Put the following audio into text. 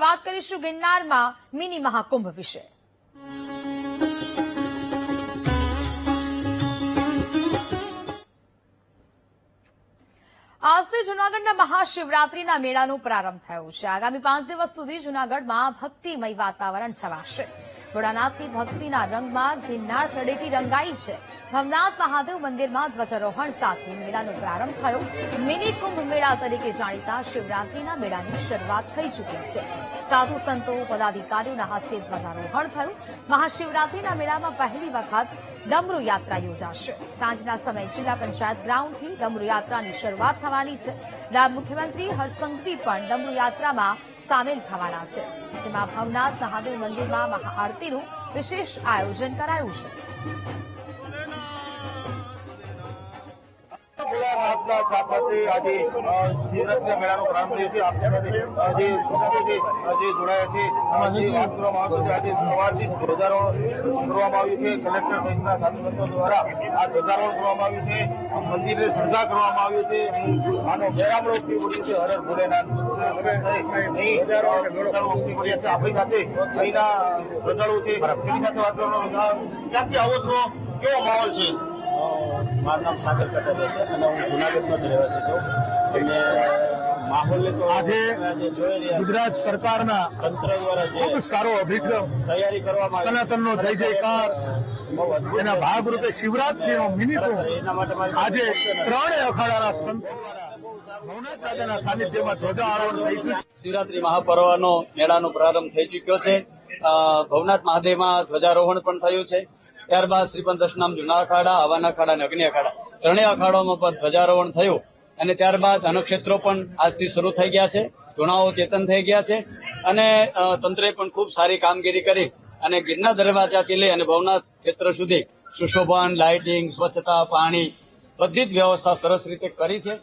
વાત કરીશું ગિરનારમાં મિની મહાકુંભ વિશે। આજથી જૂનાગઢના મહાશિવરાત્રીના મેળાનો પ્રારંભ થયો છે। આગામી 5 દિવસ સુધી જૂનાગઢમાં ભક્તિમય વાતાવરણ છવાશે। ભોળાનાથની ભક્તિના રંગમાં ગિરનાર તળેટી રંગાઈ છે। ભવનાથ મહાદેવ મંદિરમાં ધ્વજારોહણ સાથે મેળાનો પ્રારંભ થયો। મિની કુંભ મેળા તરીકે જાણીતા શિવરાત્રીના મેળાની શરૂઆત થઈ ચૂકી છે। સાધુ સંતો પદાધિકારીઓના હસ્તે ધ્વજારોહણ થયું। મહાશિવરાત્રીના મેળામાં પહેલી વખત ડમરૂ યાત્રા યોજાશે। સાંજના સમયે જિલ્લા પંચાયત ગ્રાઉન્ડથી ડમરૂ યાત્રાની શરૂઆત થવાની છે। નાયબ મુખ્યમંત્રી હર્ષ સંઘવી પણ ડમરૂ યાત્રામાં સામેલ થવાના છે, જેમાં ભવનાથ મહાદેવ મંદિરમાં મહાઆરતીનું વિશેષ આયોજન કરાયું છે। ભોળાનાથના સાથે આજે શિવરાત્રીના મેળાનો પ્રારંભ થયો છે। આપણી સાથે જે શ્રોતાઓ જે જોડાયા છે, આજે વાત કરવામાં આવતો આજે સવારથી ધ્વજારોહણ કરવામાં આવ્યું છે। કલેક્ટર સહિતના સાધુ સંતો દ્વારા આ ધ્વજારોહણ કરવામાં આવ્યું છે। મંદિરને શણગાર કરવામાં આવ્યો છે। આનો મેળામણો ઉમટી પડ્યો છે। હર હર ભોલેનાથ ઉમટી પડ્યા છે। આપણી સાથે અહીંના શ્રદ્ધાળુઓ છે, એની સાથે વાત કરવાનો ક્યાંથી આવો છો, કેવો માહોલ છે? મારું નામ સાગર કટારિયા છે અને હું જૂનાગઢનો જ રહેવાસી છું। અને માહોલને તો આજે ગુજરાત સરકારના તંત્ર દ્વારા ખૂબ સારો અભિગમ તૈયારી કરવામાં સનાતનનો જય જયકાર એના ભાગરૂપે શિવરાત્રીનો મિની કુંભ આજે 3 અખાડાના સંતો દ્વારા ભવનાથ દાદાના સાનિધ્યમાં ધ્વજારોહણ થઈ ચૂક્યું। શિવરાત્રી મહાપર્વનો મેળાનો પ્રારંભ થઈ ચૂક્યો છે। ભવનાથ મહાદેવમાં ધ્વજારોહણ પણ થયું છે। ત્યારબાદ શ્રીપંત દશનામ જૂના અખાડા, હવાના અખાડા અને અગ્નિ અખાડા ત્રણેય અખાડાઓમાં પણ ધ્વજારોહણ થયું અને ત્યારબાદ અન્નક્ષેત્રો પણ આજથી શરૂ થઈ ગયા છે। ધૂણાઓ ચેતન થઈ ગયા છે અને તંત્રે પણ ખૂબ સારી કામગીરી કરી અને ગિરનાર દરવાજાથી લઈ અને ભવનાથ ક્ષેત્ર સુધી સુશોભન, લાઇટિંગ, સ્વચ્છતા, પાણી બધી જ વ્યવસ્થા સરસ રીતે કરી છે।